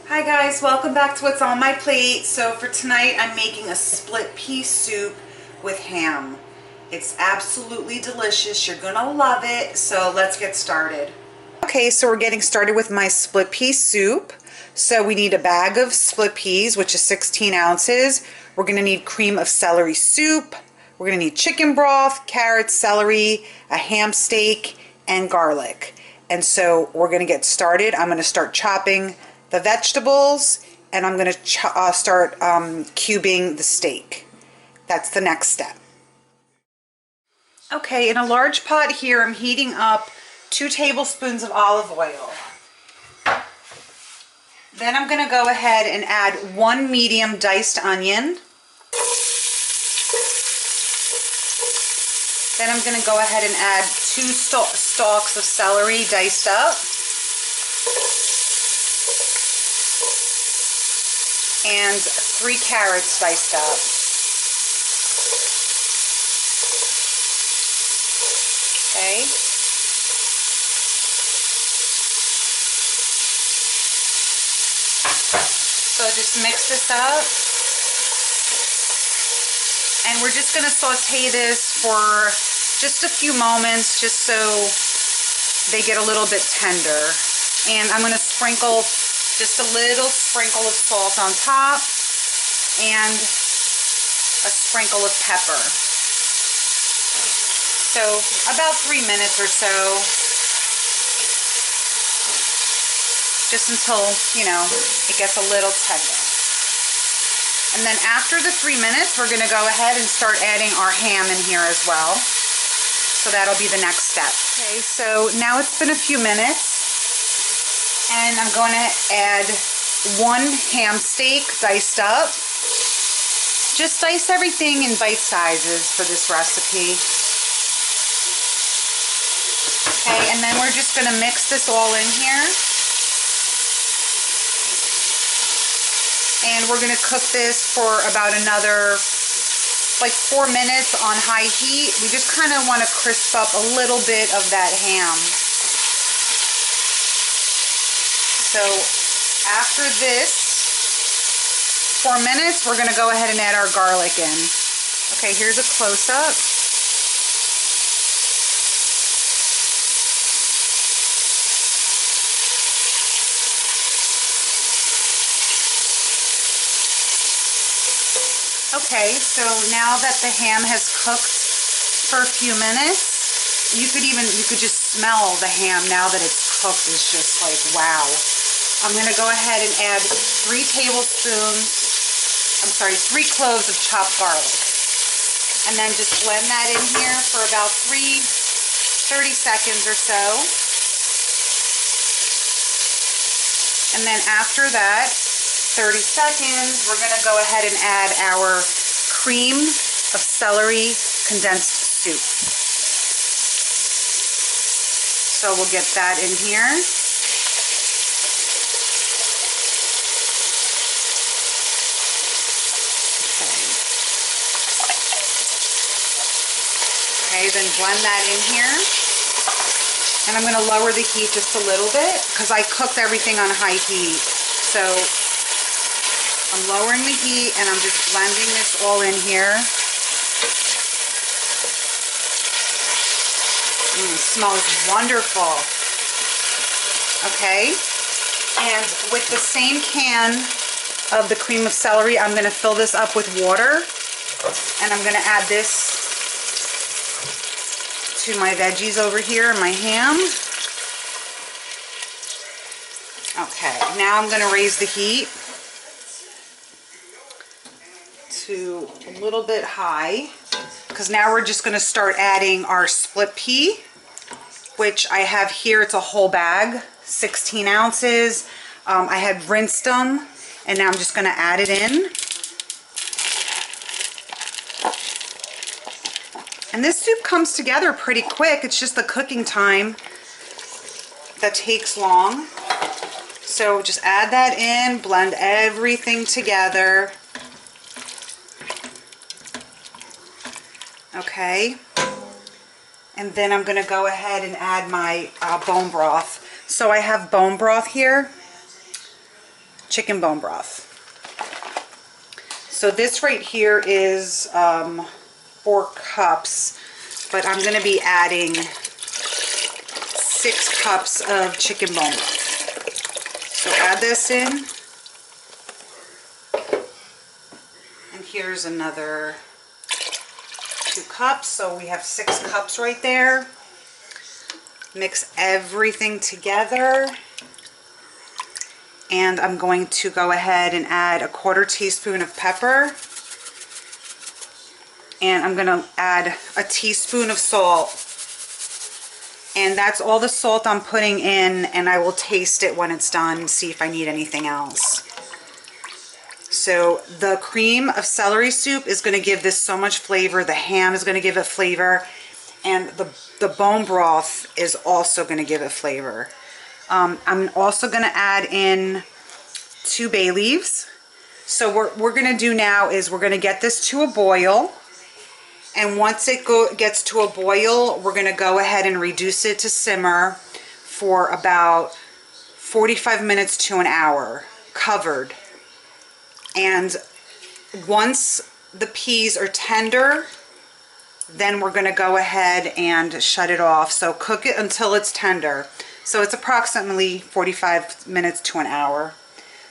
Hi guys, welcome back to What's on My Plate. So for tonight I'm making a split pea soup with ham. It's absolutely delicious. You're gonna love it. So let's get started. Okay, so we're getting started with my split pea soup. So we need a bag of split peas, which is 16 ounces. We're gonna need cream of celery soup. We're gonna need chicken broth, carrots, celery, a ham steak, and garlic. And so we're gonna get started. I'm gonna start chopping the vegetables, and I'm going to start cubing the steak. That's the next step. Okay, in a large pot here, I'm heating up 2 tablespoons of olive oil. Then I'm going to go ahead and add 1 medium diced onion. Then I'm going to go ahead and add 2 stalks of celery diced up. And 3 carrots diced up. Okay. So just mix this up. And we're just going to saute this for just a few moments, just so they get a little bit tender. And I'm going to sprinkle just a little sprinkle of salt on top and a sprinkle of pepper. So about 3 minutes or so, just until, you know, it gets a little tender. And then after the 3 minutes, we're going to go ahead and start adding our ham in here as well. So that'll be the next step. Okay, so now it's been a few minutes. And I'm going to add 1 ham steak diced up. Just dice everything in bite sizes for this recipe. Okay, and then we're just going to mix this all in here. And we're going to cook this for about another, like 4 minutes on high heat. We just kind of want to crisp up a little bit of that ham. So after this 4 minutes, we're going to go ahead and add our garlic in. Okay, here's a close-up. Okay, so now that the ham has cooked for a few minutes, you could just smell the ham now that it's cooked. It's just like, wow. I'm going to go ahead and add 3 cloves of chopped garlic. And then just blend that in here for about 30 seconds or so. And then after that, 30 seconds, we're going to go ahead and add our cream of celery condensed soup. So we'll get that in here. Okay, then blend that in here. And I'm going to lower the heat just a little bit because I cooked everything on high heat. So I'm lowering the heat and I'm just blending this all in here. It smells wonderful. Okay, and with the same can of the cream of celery, I'm going to fill this up with water, and I'm going to add this to my veggies over here, my ham. Okay, now I'm going to raise the heat to a little bit high, because now we're just going to start adding our split pea, which I have here. It's a whole bag, 16 ounces. I had rinsed them, and now I'm just going to add it in. And this soup comes together pretty quick. It's just the cooking time that takes long. So just add that in, blend everything together. Okay. And then I'm going to go ahead and add my bone broth. So I have bone broth here. chicken bone broth. So this right here is 4 cups, but I'm going to be adding 6 cups of chicken bone broth. So add this in. And here's another 2 cups, so we have 6 cups right there. Mix everything together. And I'm going to go ahead and add a 1/4 teaspoon of pepper. And I'm going to add a teaspoon of salt. And that's all the salt I'm putting in, and I will taste it when it's done, see if I need anything else. So the cream of celery soup is going to give this so much flavor. The ham is going to give it flavor. And the bone broth is also going to give it flavor. I'm also going to add in 2 bay leaves. So what we're going to do now is we're going to get this to a boil. And once it gets to a boil, we're going to go ahead and reduce it to simmer for about 45 minutes to an hour, covered. And once the peas are tender, then we're going to go ahead and shut it off. So cook it until it's tender. So it's approximately 45 minutes to an hour.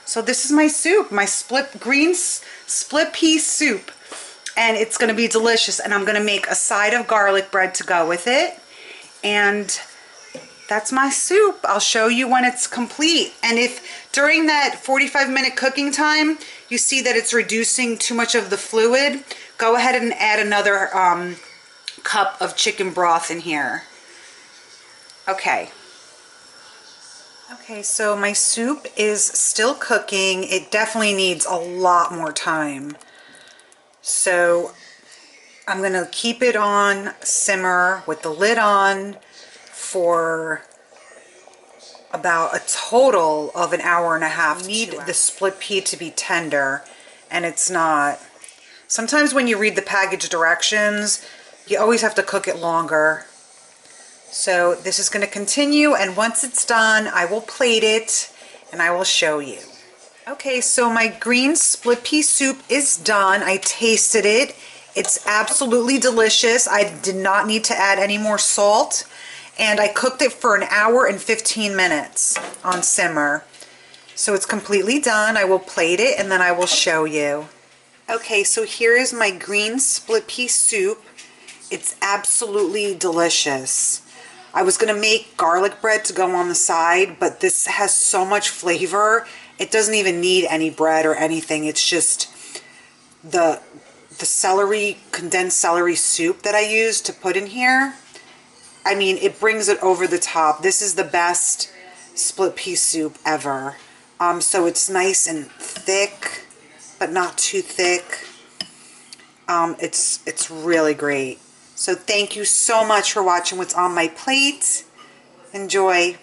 So this is my soup, my green split pea soup. And it's going to be delicious. And I'm going to make a side of garlic bread to go with it. And that's my soup. I'll show you when it's complete. And if during that 45-minute cooking time, you see that it's reducing too much of the fluid, go ahead and add another cup of chicken broth in here. Okay. Okay, so my soup is still cooking. It definitely needs a lot more time. So I'm going to keep it on simmer with the lid on for about a total of an hour and a half. You need the split pea to be tender, and it's not. Sometimes when you read the package directions, you always have to cook it longer. So this is going to continue, and once it's done, I will plate it and I will show you. Okay, so my green split pea soup is done. I tasted it. It's absolutely delicious. I did not need to add any more salt, and I cooked it for an hour and 15 minutes on simmer. So it's completely done. I will plate it and then I will show you. Okay, so here is my green split pea soup. It's absolutely delicious. I was going to make garlic bread to go on the side, but this has so much flavor. It doesn't even need any bread or anything. It's just the celery, condensed celery soup that I used to put in here. I mean, it brings it over the top. This is the best split pea soup ever. So it's nice and thick, but not too thick. It's really great. So thank you so much for watching what's on my plate. Enjoy.